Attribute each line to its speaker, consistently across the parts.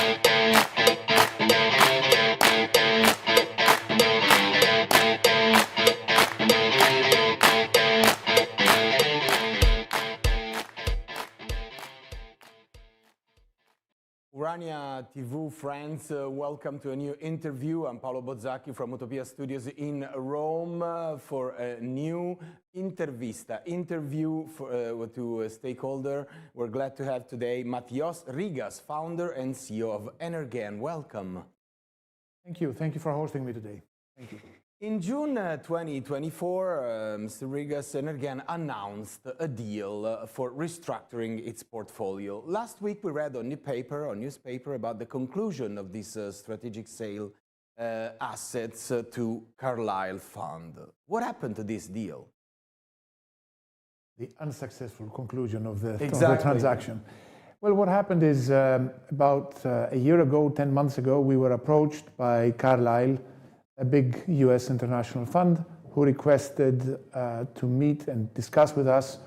Speaker 1: Urania TV friends, welcome to a new interview. I'm Paolo Bozzacchi from Utopia Studios in Rome for a new intervista, interview to a stakeholder. We're glad to have today Mathios Rigas, founder and CEO of Energean. Welcome.
Speaker 2: Thank you. Thank you for hosting me today. Thank you.
Speaker 1: In June 2024, Mr. Rigas, Energean announced a deal for restructuring its portfolio. Last week we read on newspaper about the conclusion of this strategic sale assets to Carlyle Fund. What happened to this deal?
Speaker 2: The unsuccessful conclusion of the
Speaker 1: Exactly.
Speaker 2: Well, what happened is about a year ago, 10 months ago, we were approached by Carlyle, a big US international fund, who requested to meet and discuss with us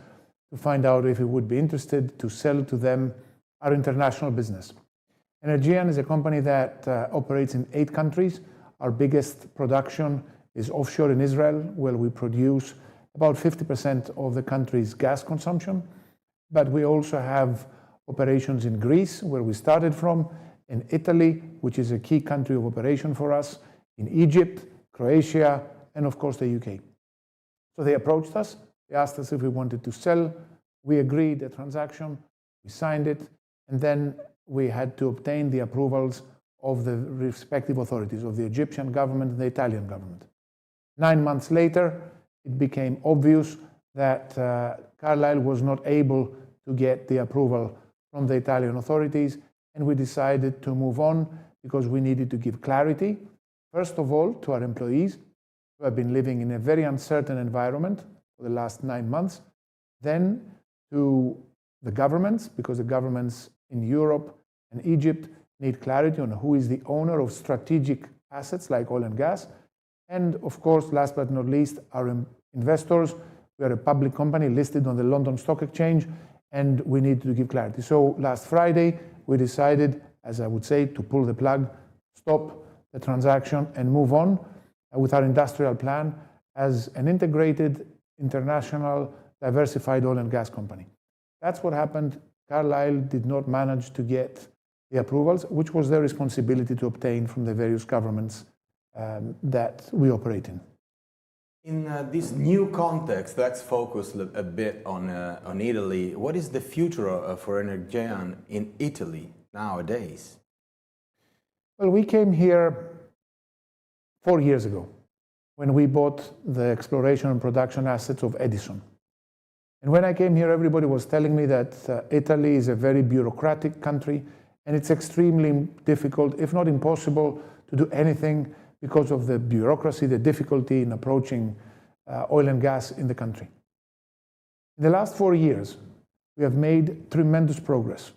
Speaker 2: to find out if we would be interested to sell to them our international business. Energean is a company that operates in 8 countries. Our biggest production is offshore in Israel, where we produce about 50% of the country's gas consumption. But we also have operations in Greece, where we started from, in Italy, which is a key country of operation for us, in Egypt, Croatia, and of course the UK. So they approached us, they asked us if we wanted to sell, we agreed the transaction, we signed it, and then we had to obtain the approvals of the respective authorities, of the Egyptian government and the Italian government. 9 months later, it became obvious that Carlyle was not able to get the approval from the Italian authorities, and we decided to move on because we needed to give clarity. First of all, to our employees who have been living in a very uncertain environment for the last 9 months. Then to the governments, because the governments in Europe and Egypt need clarity on who is the owner of strategic assets like oil and gas. And of course, last but not least, our investors. We are a public company listed on the London Stock Exchange, and we need to give clarity. So last Friday, we decided, as I would say, to pull the plug, stop the transaction and move on with our industrial plan as an integrated international diversified oil and gas company. That's what happened. Carlyle did not manage to get the approvals, which was their responsibility to obtain from the various governments that we operate in.
Speaker 1: In this new context, let's focus a bit on Italy. What is the future for Energean in Italy nowadays?
Speaker 2: Well, we came here 4 years ago when we bought the exploration and production assets of Edison. And when I came here, everybody was telling me that Italy is a very bureaucratic country and it's extremely difficult, if not impossible, to do anything because of the bureaucracy, the difficulty in approaching oil and gas in the country. In the last 4 years, we have made tremendous progress.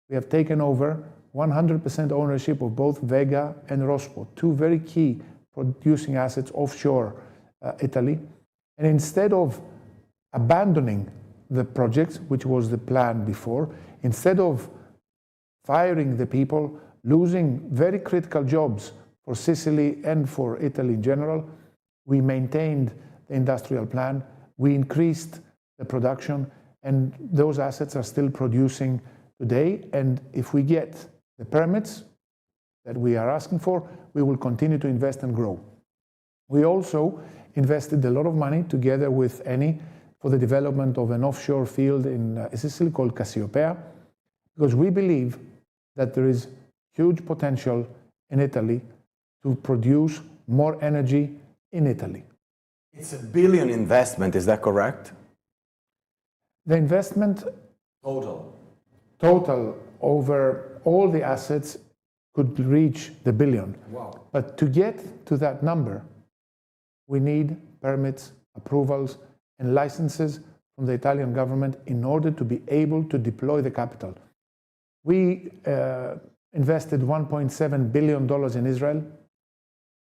Speaker 2: We have taken over 100% ownership of both Vega and Rospo, 2 very key producing assets offshore Italy. And instead of abandoning the projects, which was the plan before, instead of firing the people, losing very critical jobs for Sicily and for Italy in general, we maintained the industrial plan, we increased the production, and those assets are still producing today. And if we get the permits that we are asking for, we will continue to invest and grow. We also invested a lot of money together with Eni for the development of an offshore field in Sicily called Cassiopea, because we believe that there is huge potential in Italy to produce more energy in Italy.
Speaker 1: It's $1 billion investment, is that correct?
Speaker 2: The investment total over all the assets could reach the $1 billion.
Speaker 1: Wow.
Speaker 2: But to get to that number, we need permits, approvals, and licenses from the Italian government in order to be able to deploy the capital. We invested $1.7 billion in Israel.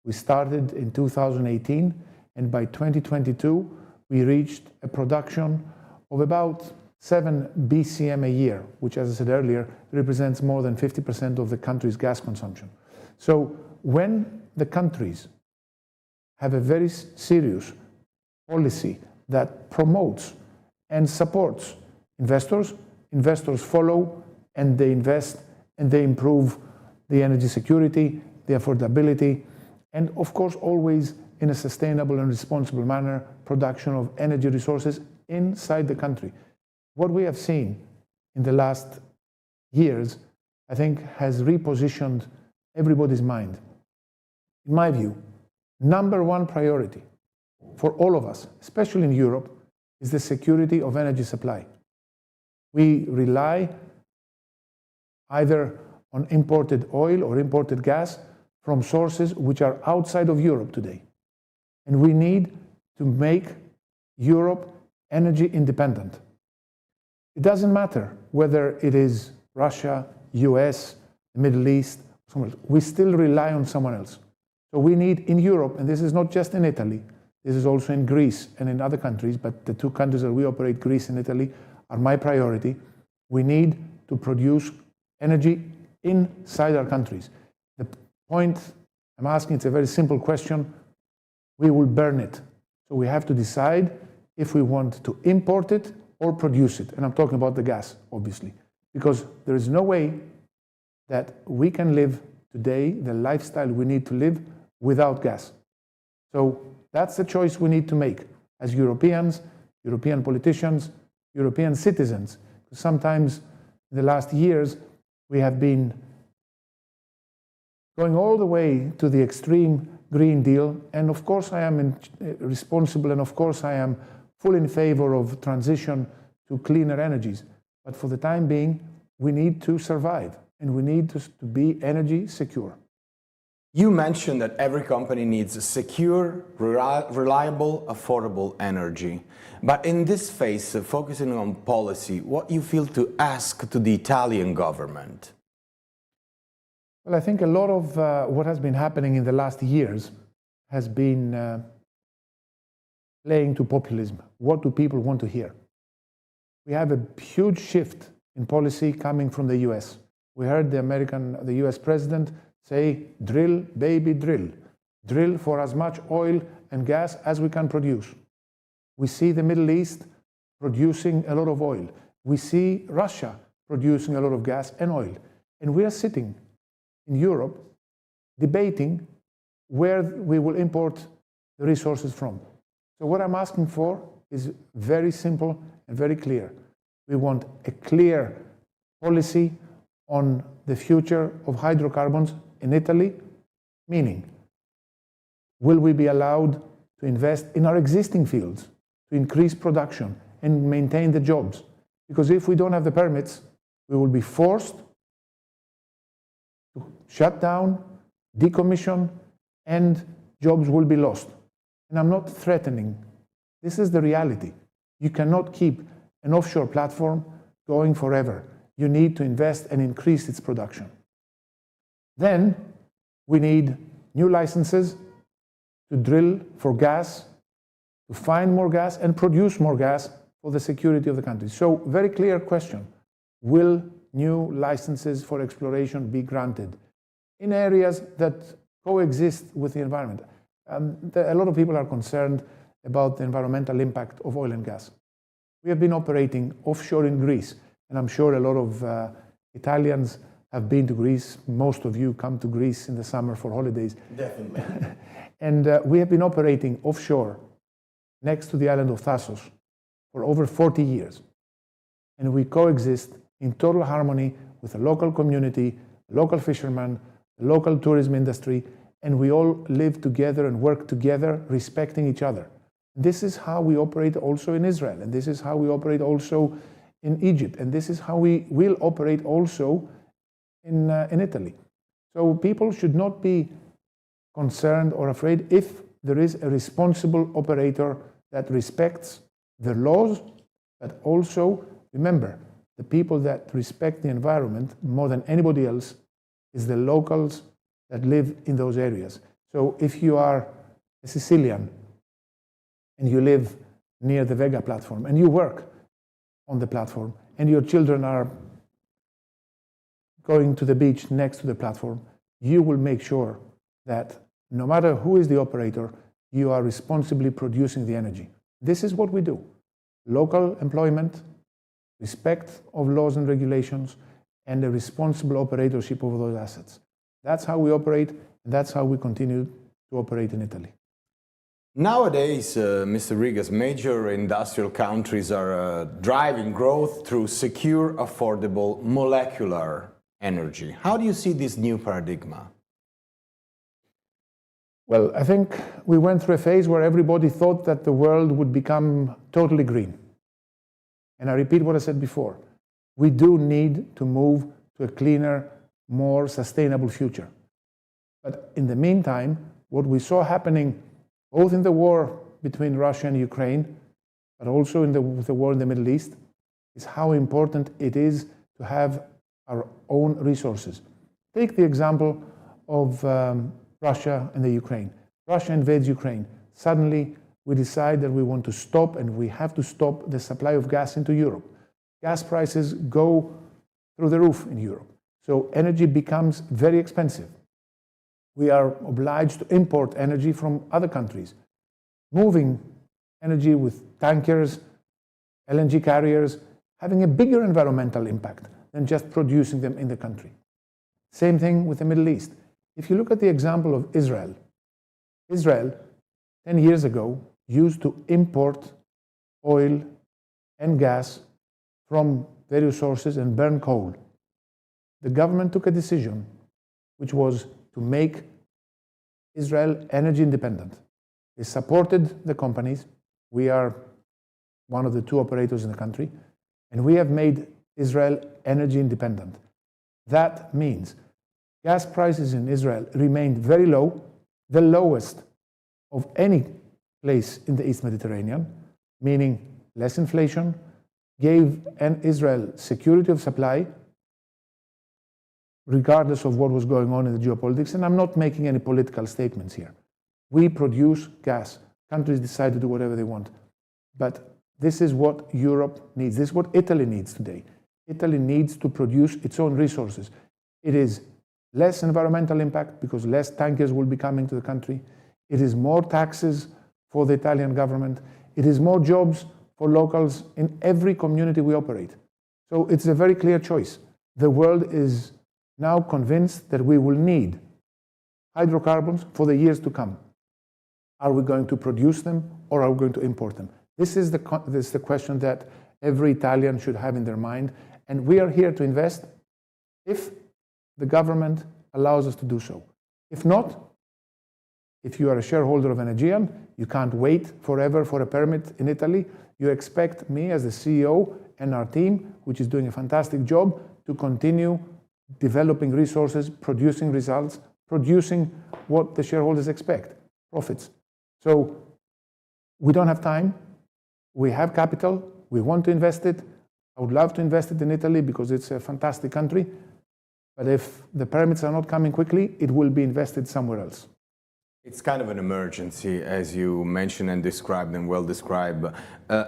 Speaker 2: We started in 2018, and by 2022, we reached a production of about 7 BCM a year, which, as I said earlier, represents more than 50% of the country's gas consumption. So when the countries have a very serious policy that promotes and supports investors, investors follow and they invest and they improve the energy security, the affordability, and of course always in a sustainable and responsible manner, production of energy resources inside the country. What we have seen in the last years, I think, has repositioned everybody's mind. In my view, number one priority for all of us, especially in Europe, is the security of energy supply. We rely either on imported oil or imported gas from sources which are outside of Europe today. And we need to make Europe energy independent. It doesn't matter whether it is Russia, US, the Middle East, someone else. We still rely on someone else. So we need in Europe, and this is not just in Italy, this is also in Greece and in other countries, but the two countries that we operate, Greece and Italy, are my priority. We need to produce energy inside our countries. The point I'm asking, it's a very simple question. We will burn it. So we have to decide if we want to import it or produce it. And I'm talking about the gas, obviously, because there is no way that we can live today the lifestyle we need to live without gas. So that's the choice we need to make as Europeans, European politicians, European citizens. Sometimes in the last years, we have been going all the way to the extreme Green Deal. And of course, I am responsible, and of course, I am full in favor of transition to cleaner energies. But for the time being, we need to survive, and we need to be energy secure.
Speaker 1: You mentioned that every company needs secure, reliable, affordable energy. But in this phase, focusing on policy, what you feel to ask to the Italian government?
Speaker 2: Well, I think a lot of what has been happening in the last years has been playing to populism. What do people want to hear? We have a huge shift in policy coming from the US. We heard the US president say, drill, baby, drill. Drill for as much oil and gas as we can produce. We see the Middle East producing a lot of oil. We see Russia producing a lot of gas and oil. And we are sitting in Europe debating where we will import the resources from. So what I'm asking for is very simple and very clear. We want a clear policy on the future of hydrocarbons in Italy, meaning, will we be allowed to invest in our existing fields to increase production and maintain the jobs? Because if we don't have the permits, we will be forced to shut down, decommission, and jobs will be lost. And I'm not threatening. This is the reality. You cannot keep an offshore platform going forever. You need to invest and increase its production. Then we need new licenses to drill for gas, to find more gas and produce more gas for the security of the country. So, very clear question. Will new licenses for exploration be granted in areas that coexist with the environment? A lot of people are concerned about the environmental impact of oil and gas. We have been operating offshore in Greece, and I'm sure a lot of Italians have been to Greece. Most of you come to Greece in the summer for holidays.
Speaker 1: Definitely.
Speaker 2: And we have been operating offshore next to the island of Thasos for over 40 years. And we coexist in total harmony with the local community, local fishermen, the local tourism industry, and we all live together and work together, respecting each other. This is how we operate also in Israel, and this is how we operate also in Egypt, and this is how we will operate also in Italy. So people should not be concerned or afraid if there is a responsible operator that respects the laws, but also, remember, the people that respect the environment more than anybody else is the locals that live in those areas. So if you are a Sicilian and you live near the Vega platform and you work on the platform, and your children are going to the beach next to the platform, you will make sure that no matter who is the operator, you are responsibly producing the energy. This is what we do. Local employment, respect of laws and regulations, and a responsible operatorship of those assets. That's how we operate, and that's how we continue to operate in Italy.
Speaker 1: Nowadays, Mr. Rigas, major industrial countries are driving growth through secure, affordable, molecular energy. How do you see this new paradigm?
Speaker 2: Well, I think we went through a phase where everybody thought that the world would become totally green. And I repeat what I said before. We do need to move to a cleaner, more sustainable future. But in the meantime, what we saw happening both in the war between Russia and Ukraine, but also in the war in the Middle East, is how important it is to have our own resources. Take the example of Russia and the Ukraine. Russia invades Ukraine. Suddenly, we decide that we want to stop, and we have to stop the supply of gas into Europe. Gas prices go through the roof in Europe. So energy becomes very expensive. We are obliged to import energy from other countries. Moving energy with tankers, LNG carriers, having a bigger environmental impact than just producing them in the country. Same thing with the Middle East. If you look at the example of Israel, Israel 10 years ago used to import oil and gas from various sources and burn coal. The government took a decision, which was to make Israel energy independent. They supported the companies. We are one of the two operators in the country, and we have made Israel energy independent. That means gas prices in Israel remained very low, the lowest of any place in the East Mediterranean, meaning less inflation, gave Israel security of supply, regardless of what was going on in the geopolitics. And I'm not making any political statements here. We produce gas. Countries decide to do whatever they want. But this is what Europe needs. This is what Italy needs today. Italy needs to produce its own resources. It is less environmental impact because less tankers will be coming to the country. It is more taxes for the Italian government. It is more jobs for locals in every community we operate. So it's a very clear choice. The world is now convinced that we will need hydrocarbons for the years to come. Are we going to produce them or are we going to import them? This is the question that every Italian should have in their mind. And we are here to invest if the government allows us to do so. If not, if you are a shareholder of Energean, you can't wait forever for a permit in Italy. You expect me as the CEO and our team, which is doing a fantastic job, to continue developing resources, producing results, producing what the shareholders expect, profits. So we don't have time. We have capital. We want to invest it. I would love to invest it in Italy because it's a fantastic country. But if the permits are not coming quickly, it will be invested somewhere else.
Speaker 1: It's kind of an emergency, as you mentioned and described and well described.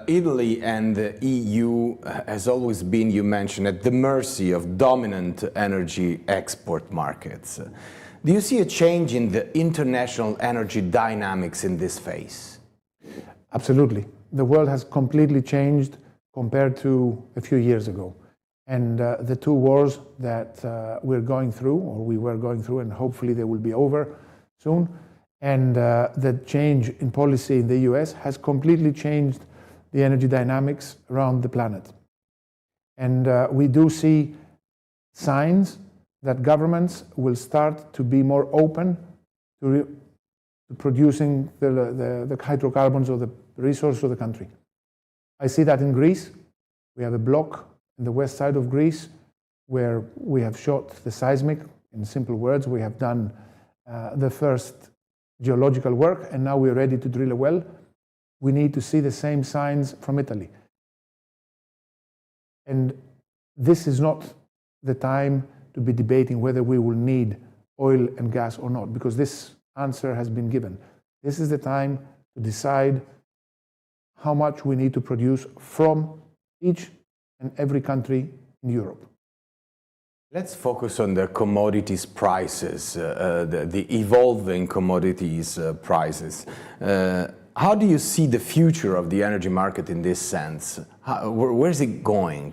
Speaker 1: Italy and the EU has always been, you mentioned, at the mercy of dominant energy export markets. Do you see a change in the international energy dynamics in this phase?
Speaker 2: Absolutely. The world has completely changed compared to a few years ago. And the two wars that we're going through, or we were going through, and hopefully they will be over soon, and the change in policy in the US has completely changed the energy dynamics around the planet. And we do see signs that governments will start to be more open to producing the hydrocarbons or the resources of the country. I see that in Greece. We have a block in the west side of Greece where we have shot the seismic. In simple words, we have done the first geological work, and now we're ready to drill a well. We need to see the same signs from Italy. And this is not the time to be debating whether we will need oil and gas or not, because this answer has been given. This is the time to decide how much we need to produce from each and every country in Europe.
Speaker 1: Let's focus on the commodities prices, the evolving commodities prices. How do you see the future of the energy market in this sense? Where is it going?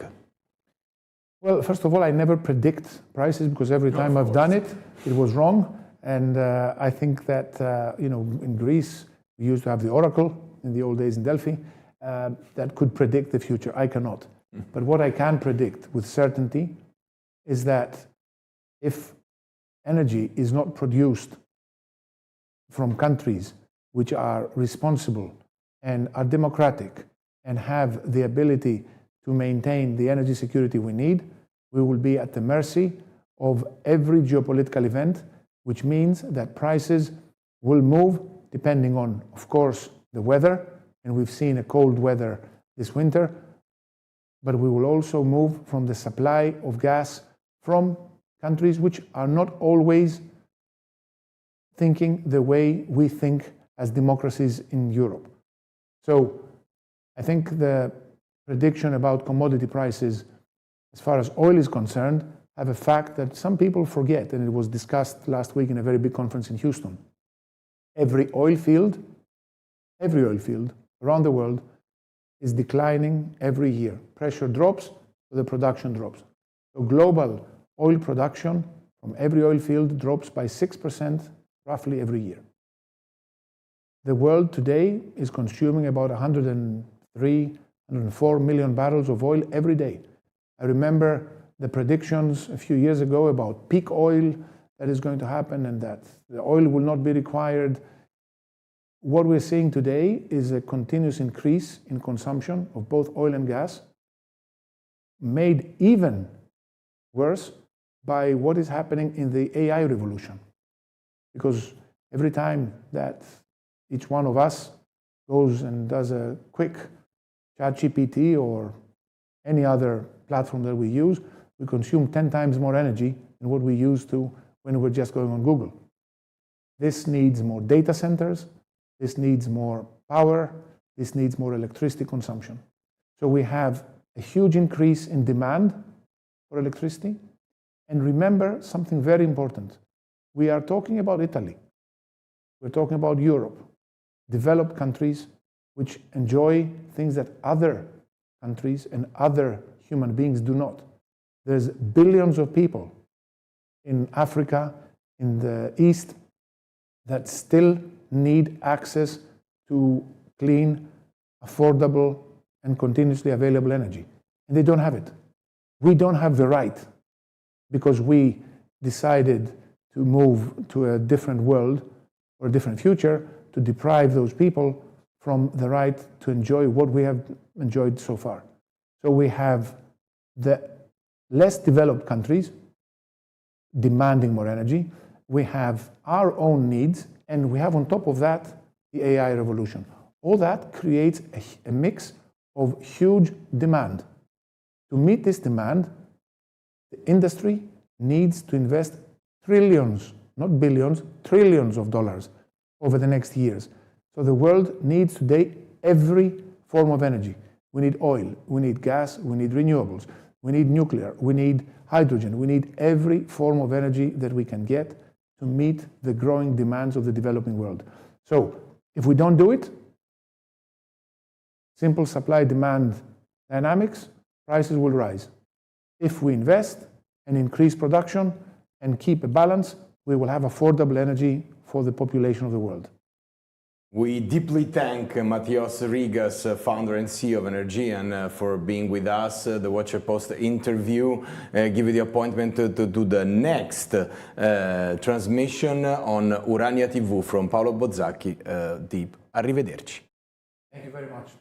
Speaker 2: Well, first of all, I never predict prices because every time I've done it, it was wrong. And I think that, in Greece, we used to have the oracle in the old days in Delphi that could predict the future. I cannot. But what I can predict with certainty is that if energy is not produced from countries which are responsible and are democratic and have the ability to maintain the energy security we need, we will be at the mercy of every geopolitical event, which means that prices will move depending on, of course, the weather, and we've seen a cold weather this winter, but we will also move from the supply of gas from countries which are not always thinking the way we think as democracies in Europe. So I think the prediction about commodity prices, as far as oil is concerned, have a fact that some people forget, and it was discussed last week in a very big conference in Houston. Every oil field around the world is declining every year. Pressure drops, so the production drops. So global oil production from every oil field drops by 6% roughly every year. The world today is consuming about 103, 104 million barrels of oil every day. I remember the predictions a few years ago about peak oil that is going to happen and that the oil will not be required. What we're seeing today is a continuous increase in consumption of both oil and gas, made even worse by what is happening in the AI revolution. Because every time that each one of us goes and does a quick ChatGPT or any other platform that we use, we consume 10 times more energy than what we used to when we were just going on Google. This needs more data centers, this needs more power, this needs more electricity consumption. So we have a huge increase in demand for electricity. And remember something very important. We are talking about Italy. We're talking about Europe, developed countries which enjoy things that other countries and other human beings do not. There's billions of people in Africa, in the East, that still need access to clean, affordable, and continuously available energy. And they don't have it. We don't have the right, because we decided to move to a different world or a different future, to deprive those people from the right to enjoy what we have enjoyed so far. So we have the less developed countries demanding more energy. We have our own needs, and we have on top of that the AI revolution. All that creates a mix of huge demand. To meet this demand, the industry needs to invest trillions, not billions, trillions of dollars over the next years. So the world needs today every form of energy. We need oil, we need gas, we need renewables, we need nuclear, we need hydrogen, we need every form of energy that we can get to meet the growing demands of the developing world. So if we don't do it, simple supply-demand dynamics, prices will rise. If we invest and increase production and keep a balance, we will have affordable energy for the population of the world.
Speaker 1: We deeply thank Mathios Rigas, founder and CEO of Energean, for being with us. The Watcher Post interview give you the appointment to do the next transmission on Urania TV from Paolo Bozzacchi. Deep. Arrivederci.
Speaker 2: Thank you very much.